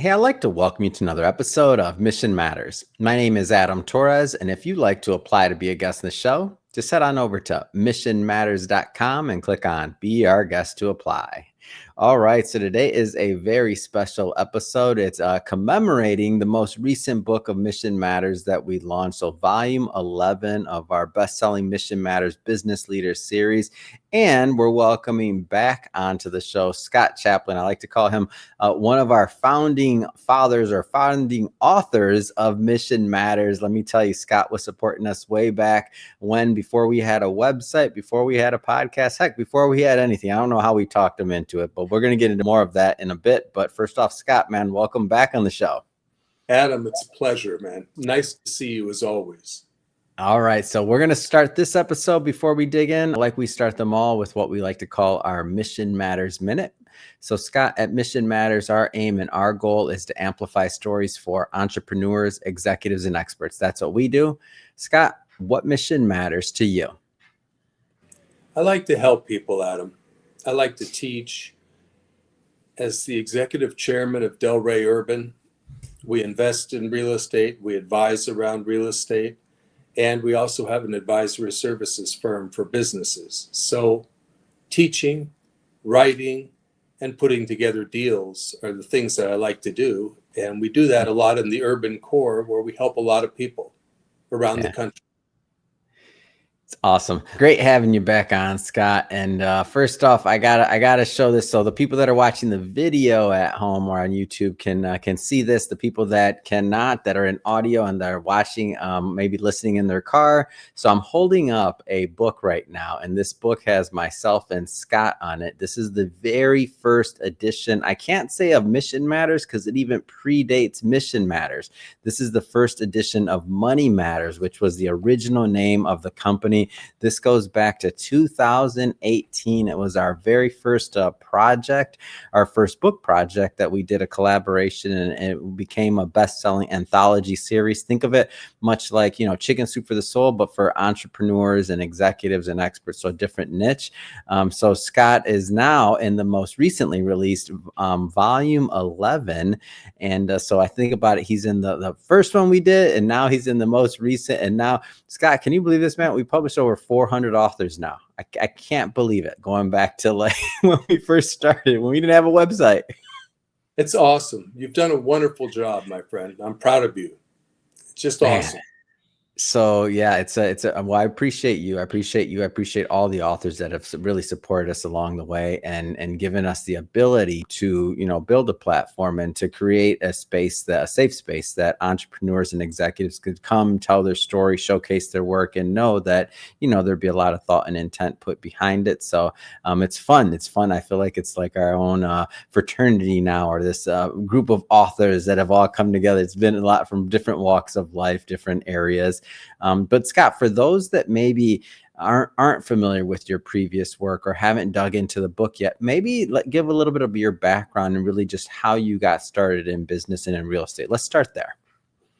Hey, I'd like to welcome you to another episode of Mission Matters. My name is Adam Torres, and if you'd like to apply to be a guest in the show, just head on over to missionmatters.com and click on Be Our Guest to apply. All right, so today is a very special episode. It's commemorating the most recent book of Mission Matters that we launched. So, volume 11 of our best-selling Mission Matters Business Leaders series. And we're welcoming back onto the show Scott Chaplan. I like to call him one of our founding fathers or founding authors of Mission Matters. Let me tell you, Scott was supporting us way back when, before we had a website, before we had a podcast, heck, before we had anything. I don't know how we talked him into it, but we're going to get into more of that in a bit. But first off, Scott, man, welcome back on the show. Adam, it's a pleasure, man. Nice to see you as always. All right, so we're going to start this episode before we dig in, like we start them all, with what we like to call our Mission Matters Minute. So, Scott, at Mission Matters, our aim and our goal is to amplify stories for entrepreneurs, executives, and experts. That's what we do. Scott, what mission matters to you? I like to help people, Adam. I like to teach. As the executive chairman of Delray Urban, we invest in real estate, we advise around real estate, and we also have an advisory services firm for businesses. So teaching, writing, and putting together deals are the things that I like to do. And we do that a lot in the urban core, where we help a lot of people around the country. It's awesome. Great having you back on, Scott. And first off, I gotta show this so the people that are watching the video at home or on YouTube can see this. The people that cannot, that are in audio and that are watching, maybe listening in their car. So I'm holding up a book right now, and this book has myself and Scott on it. This is the very first edition. I can't say of Mission Matters because it even predates Mission Matters. This is the first edition of Money Matters, which was the original name of the company. This goes back to 2018. It was our very first project, our first book project that we did a collaboration, and it became a best-selling anthology series. Think of it much like, Chicken Soup for the Soul, but for entrepreneurs and executives and experts, so a different niche. So Scott is now in the most recently released volume 11. And so I think about it, he's in the first one we did, and now he's in the most recent. And now, Scott, can you believe this, man? We published over 400 authors now. I can't believe it, going back to like when we first started, when we didn't have a website. It's awesome. You've done a wonderful job, my friend. I'm proud of you. It's just awesome. So yeah, well, I appreciate you. I appreciate all the authors that have really supported us along the way and given us the ability to, build a platform and to create a safe space that entrepreneurs and executives could come, tell their story, showcase their work, and know that, there'd be a lot of thought and intent put behind it. So it's fun. It's fun. I feel like it's like our own fraternity now, or this group of authors that have all come together. It's been a lot from different walks of life, different areas. But Scott, for those that maybe aren't familiar with your previous work or haven't dug into the book yet, maybe give a little bit of your background and really just how you got started in business and in real estate. Let's start there.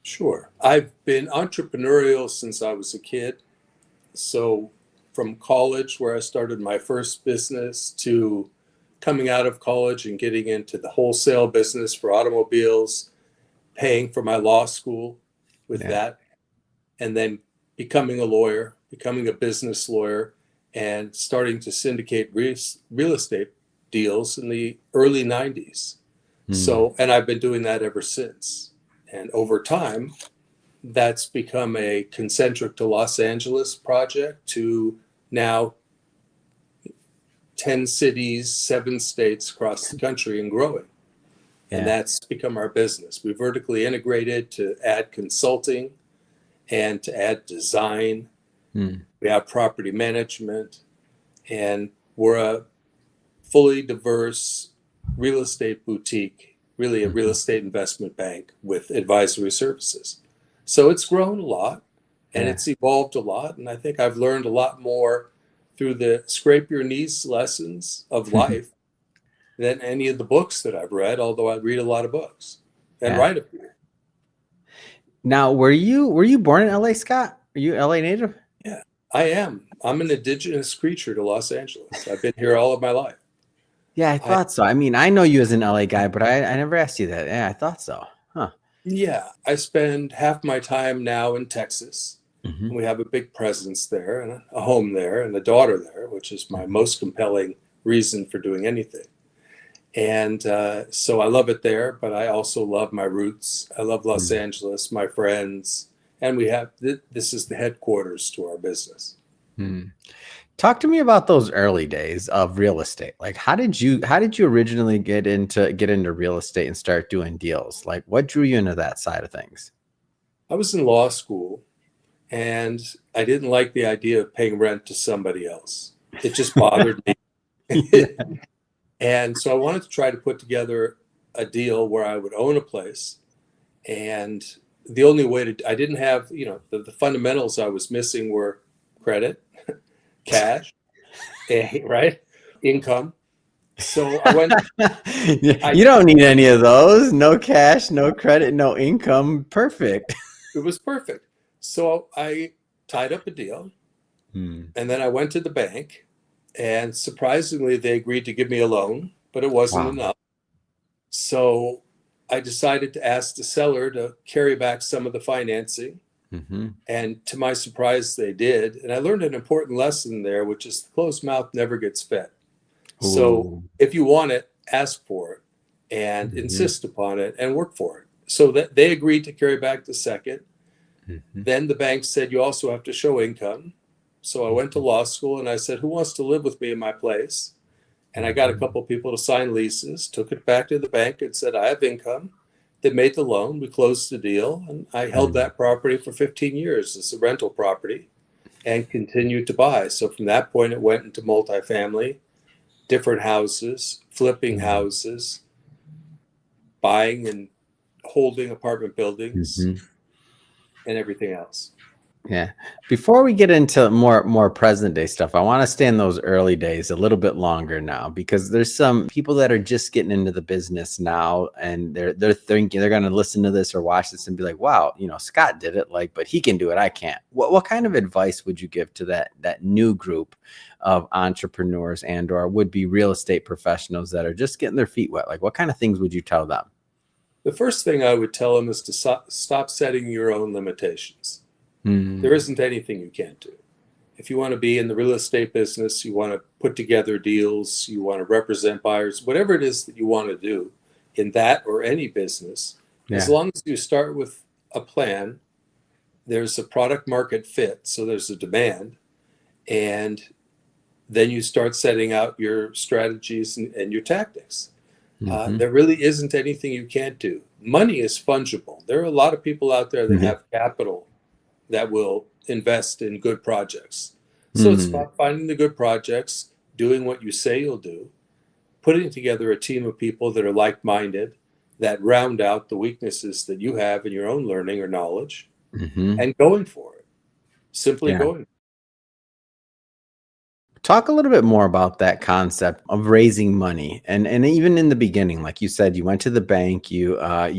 Sure. I've been entrepreneurial since I was a kid. So from college, where I started my first business, to coming out of college and getting into the wholesale business for automobiles, paying for my law school with that, and then becoming a lawyer, becoming a business lawyer, and starting to syndicate real estate deals in the early 90s. So, and I've been doing that ever since. And over time, that's become a concentric to Los Angeles project, to now 10 cities, 7 states across the country, and growing. And that's become our business. We vertically integrated to add consulting and to add design. We have property management, and we're a fully diverse real estate boutique, really a real estate investment bank with advisory services. So it's grown a lot, and it's evolved a lot. And I think I've learned a lot more through the scrape your knees lessons of life than any of the books that I've read, although I read a lot of books and write a few. Now, were you born in LA, Scott? Are you LA native? Yeah, I am. I'm an indigenous creature to Los Angeles. I've been here all of my life. Yeah, I I thought so. I mean, I know you as an LA guy, but I never asked you that. Yeah, I thought so. Huh. Yeah, I spend half my time now in Texas. Hmm. And we have a big presence there and a home there and a daughter there, which is my Hmm. most compelling reason for doing anything. And so I love it there, but I also love my roots. I love Los Angeles, my friends, and we have this is the headquarters to our business. Hmm. Talk to me about those early days of real estate. Like, how did you originally get into real estate and start doing deals? Like, what drew you into that side of things? I was in law school and I didn't like the idea of paying rent to somebody else. It just bothered me. Yeah. And so I wanted to try to put together a deal where I would own a place. And the only way to, I didn't have, the fundamentals I was missing were credit, cash, right? Income. So Yeah, I, you don't need any of those. No cash, no credit, no income. Perfect. it was perfect. So I tied up a deal Hmm. and then I went to the bank and surprisingly they agreed to give me a loan, but it wasn't Wow. enough. So I decided to ask the seller to carry back some of the financing. Hmm. And to my surprise, they did. And I learned an important lesson there, which is the closed mouth never gets fed. So Ooh. if you want it, ask for it and Hmm. insist upon it and work for it. So that they agreed to carry back the second. Hmm. Then the bank said you also have to show income. So I went to law school and I said, who wants to live with me in my place? And I got a Hmm. couple of people to sign leases, took it back to the bank and said, I have income. They made the loan. We closed the deal. And I held Hmm. that property for 15 years as a rental property and continued to buy. So from that point, it went into multifamily, different houses, flipping houses, buying and holding apartment buildings, Hmm. and everything else. Yeah. Before we get into more present day stuff, I want to stay in those early days a little bit longer now because there's some people that are just getting into the business now and they're thinking they're going to listen to this or watch this and be like, "Wow, Scott did it like, but he can do it, I can't." What kind of advice would you give to that new group of entrepreneurs and or would be real estate professionals that are just getting their feet wet? Like what kind of things would you tell them? The first thing I would tell them is to stop setting your own limitations. There Hmm. isn't anything you can't do. If you want to be in the real estate business, you want to put together deals, you want to represent buyers, whatever it is that you want to do in that or any business, as Yeah. long as you start with a plan, there's a product market fit, so there's a demand, and then you start setting out your strategies and your tactics. Hmm. There really isn't anything you can't do. Money is fungible. There are a lot of people out there that have capital that will invest in good projects. So it's Hmm. about finding the good projects, doing what you say you'll do, putting together a team of people that are like minded, that round out the weaknesses that you have in your own learning or knowledge, Hmm. and going for it. Simply Yeah. going. Talk a little bit more about that concept of raising money. And even in the beginning, like you said, you went to the bank, you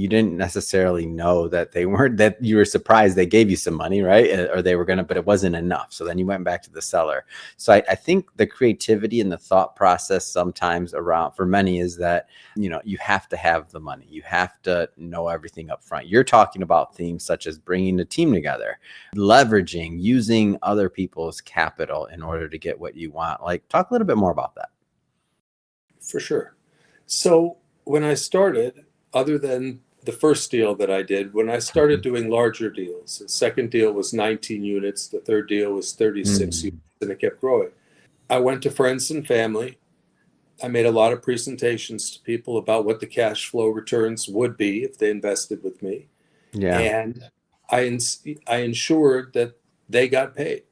didn't necessarily know that they weren't that you were surprised they gave you some money, right? Or they were gonna, but it wasn't enough. So then you went back to the seller. So I think the creativity and the thought process sometimes around for many is that you have to have the money. You have to know everything up front. You're talking about themes such as bringing a team together, leveraging, using other people's capital in order to get what you want. Like, talk a little bit more about that. For sure. So when I started, other than the first deal that I did, when I started doing larger deals, the second deal was 19 units, the third deal was 36 units, Mm, and it kept growing. I went to friends and family. I made a lot of presentations to people about what the cash flow returns would be if they invested with me. yeah. And I ensured that they got paid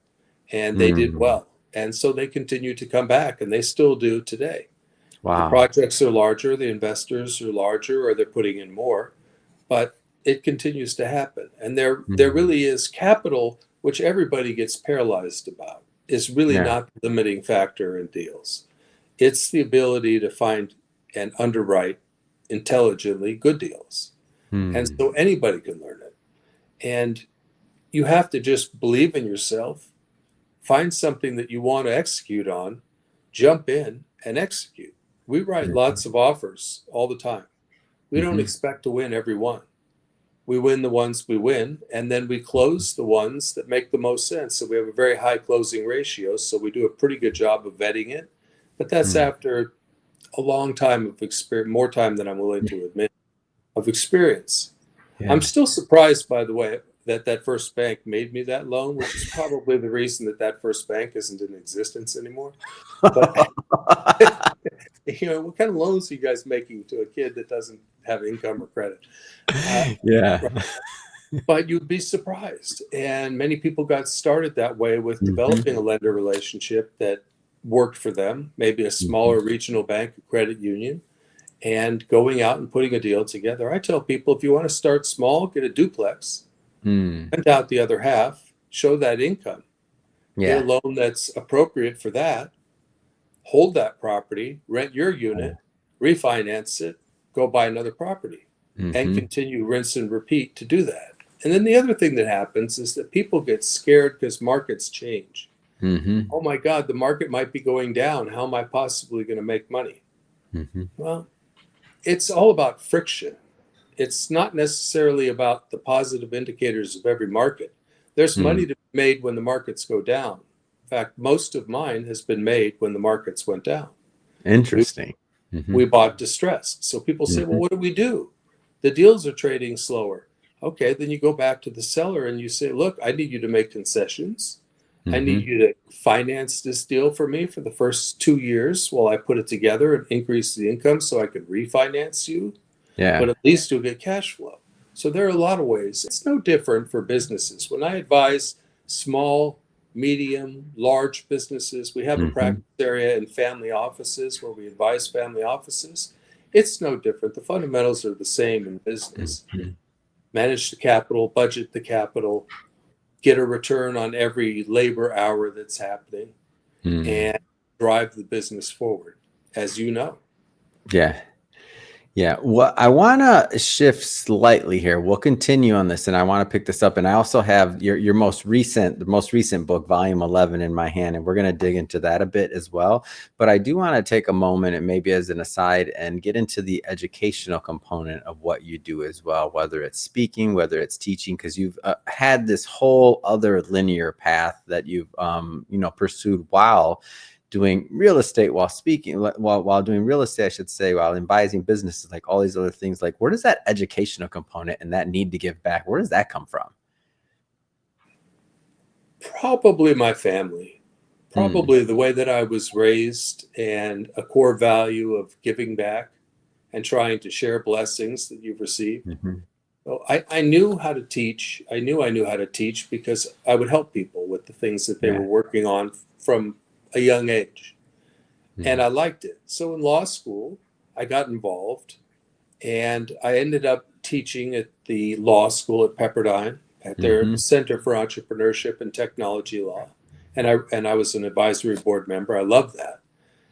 and they did Mm, well. And so they continue to come back and they still do today. The wow. projects are larger, the investors are larger, or they're putting in more, but it continues to happen. And there Mm, really is capital, which everybody gets paralyzed about, is really yeah. not the limiting factor in deals. It's the ability to find and underwrite intelligently good deals. And Mm, so anybody can learn it. And you have to just believe in yourself, find something that you want to execute on, jump in and execute. We write Mhm. lots of offers all the time. We don't Mhm. expect to win every one. We win the ones we win, and then we close the ones that make the most sense. So we have a very high closing ratio. So we do a pretty good job of vetting it. But that's Mm. after a long time of experience, more time than I'm willing to admit, of experience. I'm Yeah. still surprised, by the way, that that first bank made me that loan, which is probably the reason that that first bank isn't in existence anymore. But what kind of loans are you guys making to a kid that doesn't have income or credit? Uh, Yeah. but you'd be surprised. And many people got started that way with Mhm. developing a lender relationship that worked for them, maybe a Mhm. smaller regional bank or credit union, and going out and putting a deal together. I tell people if you want to start small, get a duplex, Mm. rent out the other half, show that income, get a Yeah. loan that's appropriate for that, hold that property, rent your unit, refinance it, go buy another property, and Mhm. continue rinse and repeat to do that. And then the other thing that happens is that people get scared because markets change. Mhm. Oh my God, the market might be going down. How am I possibly going to make money? Mhm. Well, it's all about friction. It's not necessarily about the positive indicators of every market. There's Mm. money to be made when the markets go down. In fact, most of mine has been made when the markets went down. We Interesting. we Mhm. bought distressed. So people say, well, Mhm. what do we do? The deals are trading slower. Okay, then you go back to the seller and you say, look, I need you to make concessions. I need Mhm. you to finance this deal for me for the first 2 years while I put it together and increase the income so I could refinance you, but Yeah. at least you'll get cash flow. So there are a lot of ways. It's no different for businesses. When I advise small, medium, large businesses, we have a Mhm. practice area in family offices where we advise family offices. It's no different. The fundamentals are the same in business. Mhm. Manage the capital, budget the capital, get a return on every labor hour that's happening, Mm. and drive the business forward, as you know. Yeah. Yeah. Well, I want to shift slightly here. We'll continue on this, and I want to pick this up. And I also have your the most recent book, Volume 11, in my hand, and we're going to dig into that a bit as well. But I do want to take a moment, and maybe as an aside, and get into the educational component of what you do as well, whether it's speaking, whether it's teaching, because you've had this whole other linear path that you've pursued while doing real estate, while speaking, while doing real estate, I should say, while advising businesses, like all these other things. Like, where does that educational component and that need to give back, where does that come from? Probably my family, Mm. probably the way that I was raised, and a core value of giving back and trying to share blessings that you've received. Mhm. So I knew how to teach. I knew how to teach because I would help people with the things that they were Yeah. working on from a young age. And Mm. I liked it. So in law school, I got involved and I ended up teaching at the law school at Pepperdine at their Mhm. Center for Entrepreneurship and Technology Law. And I was an advisory board member. I loved that.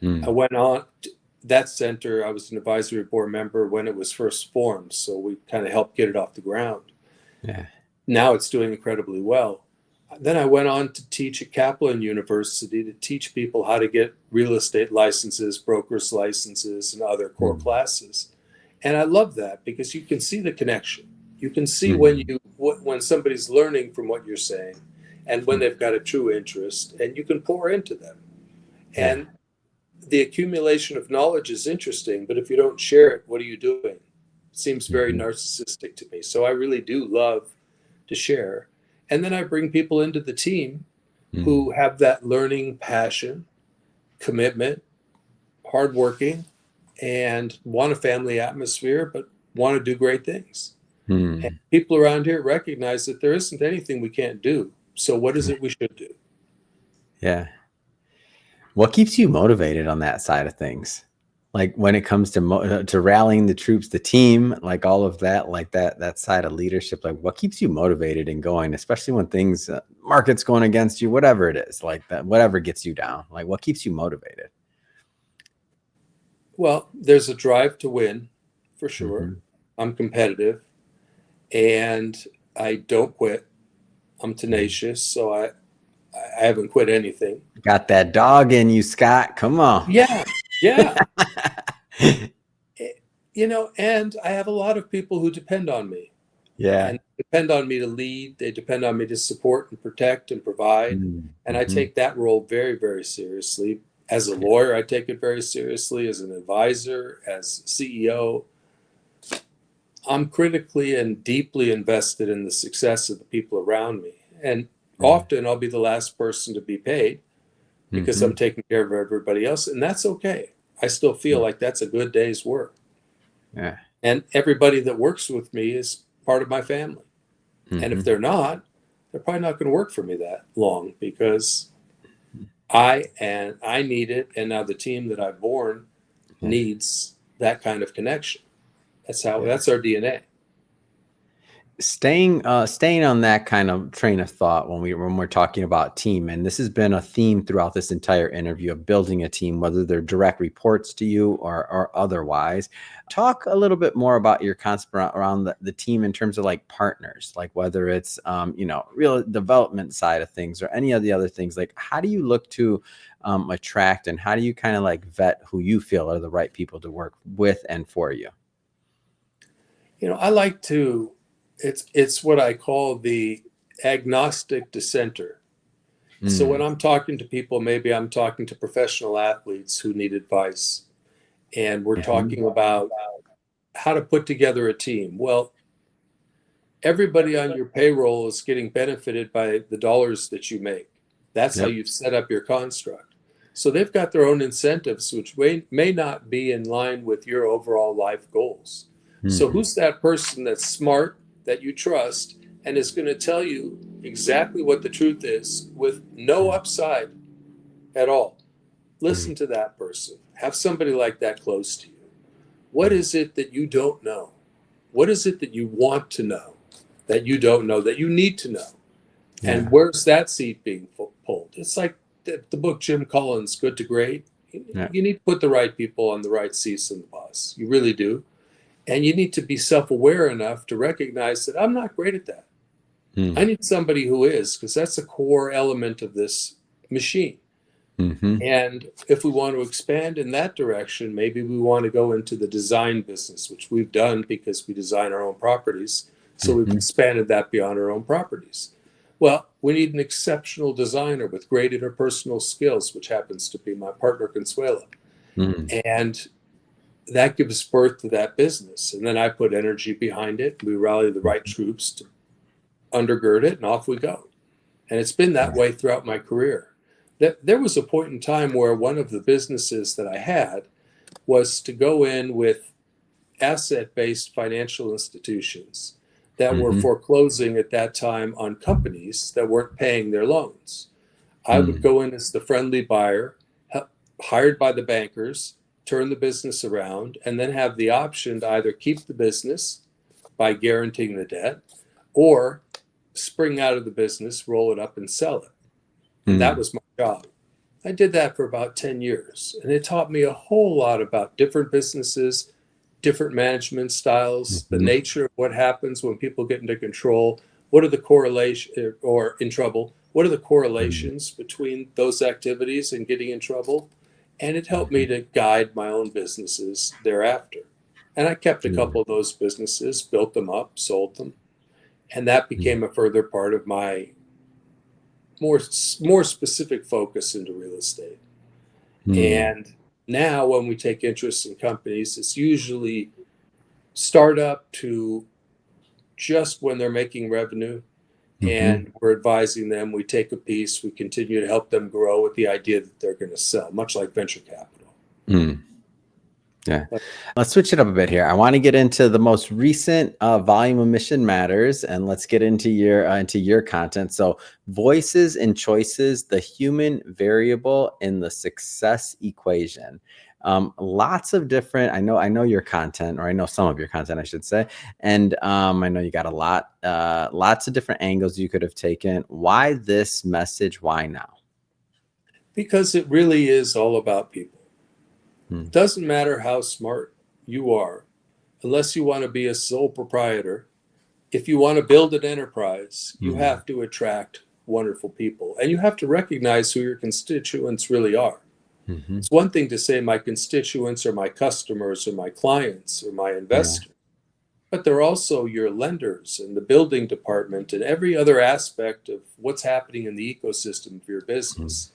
I Mm. went on to that center. I was an advisory board member when it was first formed. So we kind of helped get it off the ground. Yeah. Now it's doing incredibly well. Then I went on to teach at Chaplan University to teach people how to get real estate licenses, broker's licenses, and other core Mm. classes. And I love that because you can see the connection. You can see Mm. when somebody's learning from what you're saying, and when Mm. they've got a true interest, and you can pour into them. Yeah. And the accumulation of knowledge is interesting, but if you don't share it, what are you doing? It seems very Mhm. narcissistic to me. So I really do love to share. And then I bring people into the team Mm. who have that learning passion, commitment, hardworking, and want a family atmosphere, but want to do great things. And Mm. people around here recognize that there isn't anything we can't do. So what is it we should do? Yeah. What keeps you motivated on that side of things? Like when it comes to to rallying the troops, the team, like all of that, like that side of leadership, like what keeps you motivated and going, especially when things, market's going against you, whatever it is, like that, whatever gets you down, like what keeps you motivated? Well, there's a drive to win for sure. Mhm. I'm competitive and I don't quit. I'm Mm. tenacious, so I haven't quit anything. Got that dog in you, Scott. Come on. Yeah, yeah. And I have a lot of people who depend on me, Yeah. and depend on me to lead. They depend on me to support and protect and provide. And I Mm-hmm. take that role very, very seriously. As a Yeah. lawyer, I take it very seriously. As an advisor, as CEO, I'm critically and deeply invested in the success of the people around me. And often I'll be the last person to be paid because Mm-hmm. I'm taking care of everybody else. And that's okay. I still feel like that's a good day's work. Yeah. And everybody that works with me is part of my family. And if Mm-hmm. they're not, they're probably not going to work for me that long because I need it. And now the team that I've born Yeah. needs that kind of connection. Yeah. That's our DNA. Staying on that kind of train of thought when we're talking about team, and this has been a theme throughout this entire interview of building a team, whether they're direct reports to you or otherwise. Talk a little bit more about your concept around the team in terms of like partners, like whether it's real development side of things or any of the other things. Like, how do you look to attract, and how do you kind of like vet who you feel are the right people to work with and for you? I like to, it's what I call the agnostic dissenter. So when Mm. I'm talking to people, maybe I'm talking to professional athletes who need advice, and we're Mhm. talking about how to put together a team. Well, everybody on your payroll is getting benefited by the dollars that you make. That's how Yep. you've set up your construct. So they've got their own incentives, which may not be in line with your overall life goals. So Mhm. who's that person that's smart, that you trust, and is going to tell you exactly what the truth is with no upside at all? Mhm. Listen to that person. Have somebody like that close to you. What Mhm. is it that you don't know? What is it that you want to know that you don't know, that you need to know? And Yeah. where's that seat being pulled? It's like the book Jim Collins, Good to Great. Yeah. You need to put the right people on the right seats in the bus. You really do. And you need to be self aware enough to recognize that I'm not great at that. I Mm. need somebody who is, because that's a core element of this machine. Mhm. And if we want to expand in that direction, maybe we want to go into the design business, which we've done because we design our own properties. So we've Mhm. expanded that beyond our own properties. Well, we need an exceptional designer with great interpersonal skills, which happens to be my partner, Consuela. Mm. And that gives birth to that business. And then I put energy behind it. We rally the right troops to undergird it, and off we go. And it's been that Yeah. way throughout my career. That there was a point in time where one of the businesses that I had was to go in with asset-based financial institutions that were Mhm. foreclosing at that time on companies that weren't paying their loans. I would Mm. go in as the friendly buyer, hired by the bankers, turn the business around, and then have the option to either keep the business by guaranteeing the debt or spring out of the business, roll it up, and sell it. And that Mm. was my job. I did that for about 10 years, and it taught me a whole lot about different businesses, different management styles, the Mhm. nature of what happens when people get into control. What are the correlations, or in trouble? What are the Mm. correlations between those activities and getting in trouble? And it helped me Mhm. to guide my own businesses thereafter. And I kept a Yeah. couple of those businesses, built them up, sold them, and that Mm. became a further part of my more specific focus into real estate. Mm. And now, when we take interest in companies, it's usually startup to just when they're making revenue, Mhm. and we're advising them. We take a piece, we continue to help them grow with the idea that they're going to sell, much like venture capital. Mm. Yeah. But Let's switch it up a bit here. I want to get into the most recent volume of Mission Matters, and let's get into your content. So, voices and choices: the human variable in the success equation. Lots of different. I know your content, or I know some of your content, I should say, and I know you got lots of different angles you could have taken. Why this message? Why now? because it really is all about people. Hmm. Doesn't matter how smart you are, unless you want to be a sole proprietor. If you want to build an enterprise, you Hmm. have to attract wonderful people, and you have to recognize who your constituents really are. Hmm. It's one thing to say my constituents or my customers or my clients or my Yeah. investors, but they're also your lenders and the building department and every other aspect of what's happening in the ecosystem of your Mm. business.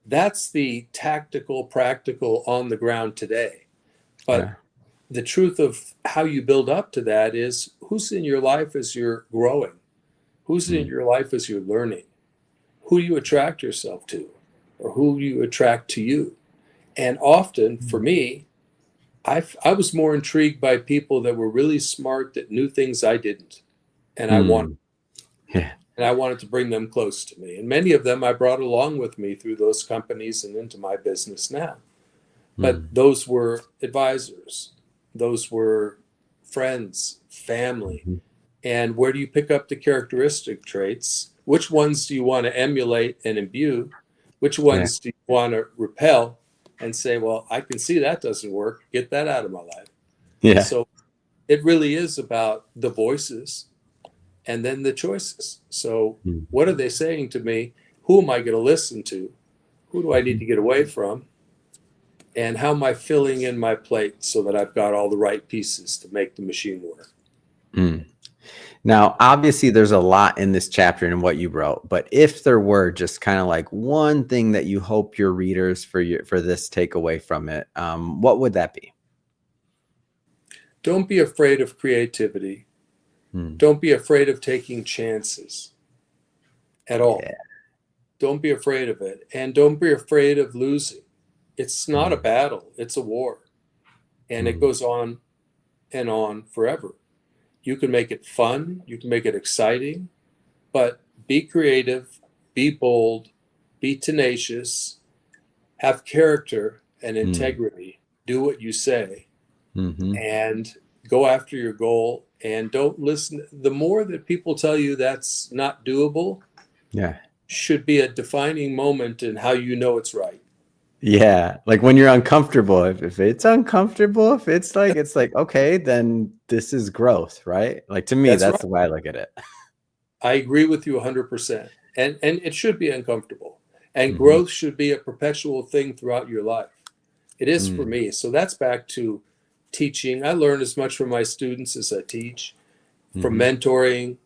That's the tactical, practical, on the ground today. But Yeah. the truth of how you build up to that is who's in your life as you're growing? Who's in Mm. your life as you're learning? Who do you attract yourself to? Or who do you attract to you? And often for me, I was more intrigued by people that were really smart, that knew things I didn't. And I wanted Mm. Yeah. and I wanted to bring them close to me. And many of them I brought along with me through those companies and into my business now. But Mm. those were advisors, those were friends, family. Mhm. And where do you pick up the characteristic traits? Which ones do you want to emulate and imbue? Which Yeah. ones do you want to repel and say, well, I can see that doesn't work. Get that out of my life. Yeah. So it really is about the voices and then the choices. So Mm. what are they saying to me? Who am I going to listen to? Who do I need Mhm. to get away from? And how am I filling in my plate so that I've got all the right pieces to make the machine work? Mm. Now, obviously, there's a lot in this chapter in what you wrote, but if there were just kind of like one thing that you hope your readers for this take away from it, what would that be? Don't be afraid of creativity. Mm. Don't be afraid of taking chances at all. Yeah. Don't be afraid of it. And don't be afraid of losing. It's not a Mm. battle, it's a war. And it Mm. goes on and on forever. You can make it fun, you can make it exciting, but be creative, be bold, be tenacious, have character and Mm. integrity, do what you say, Mhm. and go after your goal. And don't listen. The more that people tell you that's not doable, Yeah. should be a defining moment in how you know it's right. Yeah, like when you're uncomfortable, if it's uncomfortable, if it's like, okay, then this is growth, right? Like to me, That's that's right. the way I look at it. I agree with you 100%. And it should be uncomfortable. And Mhm. growth should be a perpetual thing throughout your life. It is for Mm. me. So that's back to teaching. I learn as much from my students as I teach, from Mhm. mentoring,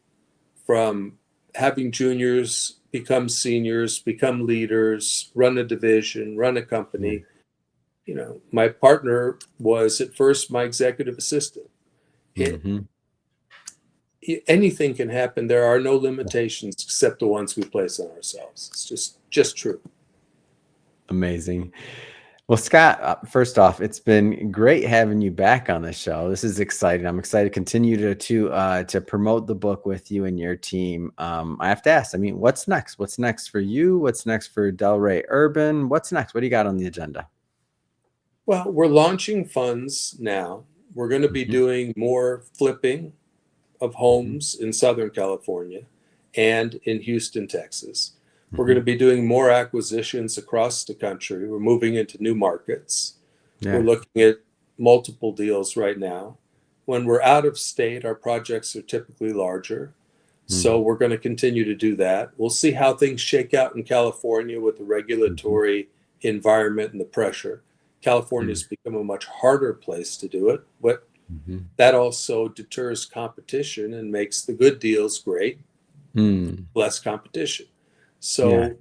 from having juniors become seniors, become leaders, run a division, run a Yeah. company. You know, my partner was at first my executive assistant. It, Mhm. anything can happen. There are no limitations except the ones we place on ourselves. It's just true. Amazing. Well, Scott, first off, it's been great having you back on the show. This is exciting. I'm excited to continue to promote the book with you and your team. I have to ask, I mean, what's next? What's next for you? What's next for Delray Urban? What's next? What do you got on the agenda? Well, we're launching funds now. We're going to be Mhm. doing more flipping of Mhm. homes in Southern California and in Houston, Texas. We're going to Mhm. be doing more acquisitions across the country. We're moving into new markets. We're Yeah. looking at multiple deals right now. When we're out of state, our projects are typically larger. So Mm. we're going to continue to do that. We'll see how things shake out in California with the Mhm. regulatory environment and the pressure. California's Mm. become a much harder place to do it, but Mhm. that also deters competition and makes the good deals great, Mm. less competition. Yeah. So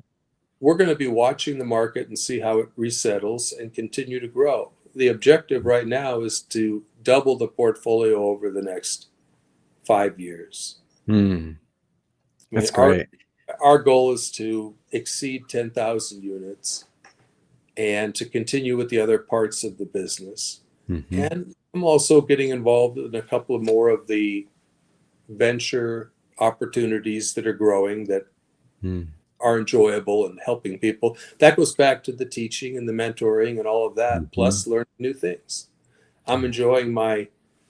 we're going to be watching the market and see how it resettles and continue to grow. The objective right now is to double the portfolio over the next 5 years. Mm. I mean, That's great. our goal is to exceed 10,000 units and to continue with the other parts of the business. Mhm. And I'm also getting involved in a couple of more of the venture opportunities that are growing that Mm. are enjoyable and helping people. That goes back to the teaching and the mentoring and all of that, Mhm. plus learning new things. I'm enjoying my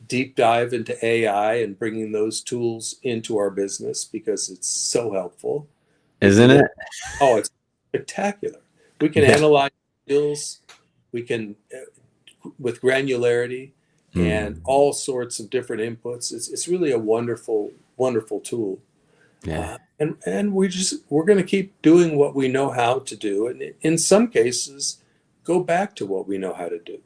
deep dive into AI and bringing those tools into our business because it's so helpful. We can Isn't get, it? oh, it's spectacular. We can Yeah. analyze skills, we can, with granularity and Mm. all sorts of different inputs. It's really a wonderful, wonderful tool. Yeah. And we're going to keep doing what we know how to do, and in some cases, go back to what we know how to do.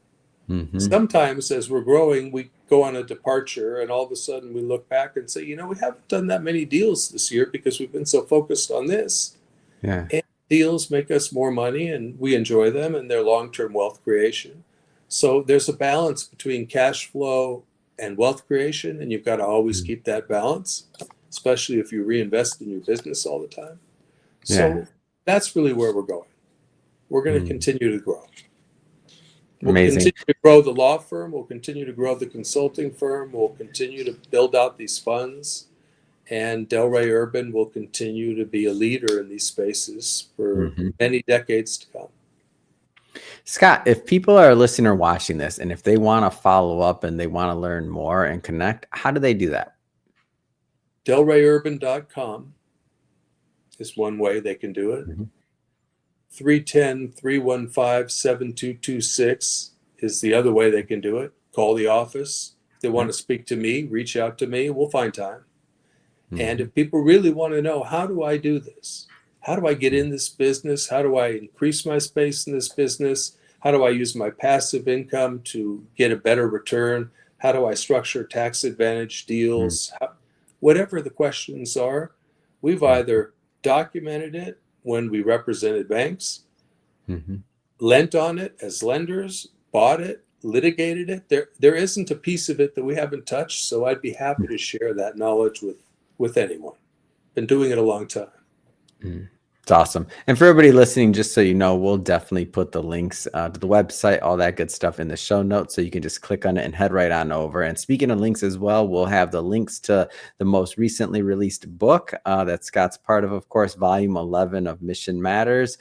Hmm. Sometimes, as we're growing, we go on a departure, and all of a sudden, we look back and say, we haven't done that many deals this year because we've been so focused on this. Yeah. And deals make us more money, and we enjoy them, and they're long-term wealth creation. So there's a balance between cash flow and wealth creation, and you've got to always keep that balance, especially if you reinvest in your business all the time. Yeah. So that's really where we're going. We're going to Mm. continue to grow. We'll Amazing. continue to grow the law firm. We'll continue to grow the consulting firm. We'll continue to build out these funds. And Delray Urban will continue to be a leader in these spaces for Hmm. many decades to come. Scott, if people are listening or watching this, and if they want to follow up and they want to learn more and connect, how do they do that? DelrayUrban.com is one way they can do it. Mm-hmm. 310-315-7226 is the other way they can do it. Call the office. If they want to speak to me, reach out to me. We'll find time. Mm-hmm. And if people really want to know, how do I do this? How do I get in this business? How do I increase my space in this business? How do I use my passive income to get a better return? How do I structure tax advantage deals? Whatever the questions are, we've either documented it when we represented banks, lent on it as lenders, bought it, litigated it. There isn't a piece of it that we haven't touched. So I'd be happy to share that knowledge with anyone. Been doing it a long time. It's awesome. And for everybody listening, just so you know, we'll definitely put the links to the website, all that good stuff in the show notes. So you can just click on it and head right on over. And speaking of links as well, we'll have the links to the most recently released book that Scott's part of course, volume 11 of Mission Matters,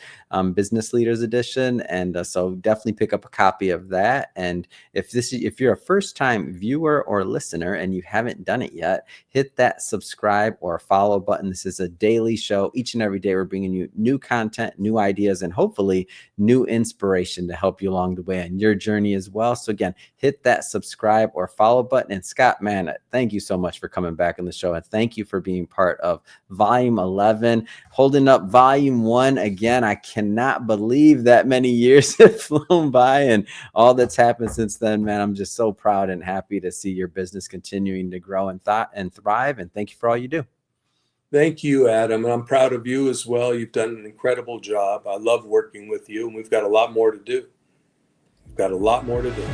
Business Leaders Edition. And so definitely pick up a copy of that. And if you're a first time viewer or listener and you haven't done it yet, hit that subscribe or follow button. This is a daily show. Each and every day, we're bringing you new content, new ideas, and hopefully new inspiration to help you along the way on your journey as well. So again, hit that subscribe or follow button. And Scott, man, thank you so much for coming back on the show. And thank you for being part of volume 11, holding up volume 1 again. I cannot believe that many years have flown by and all that's happened since then, man. I'm just so proud and happy to see your business continuing to grow and thrive. And thank you for all you do. Thank you, Adam. And I'm proud of you as well. You've done an incredible job. I love working with you, and we've got a lot more to do. We've got a lot more to do.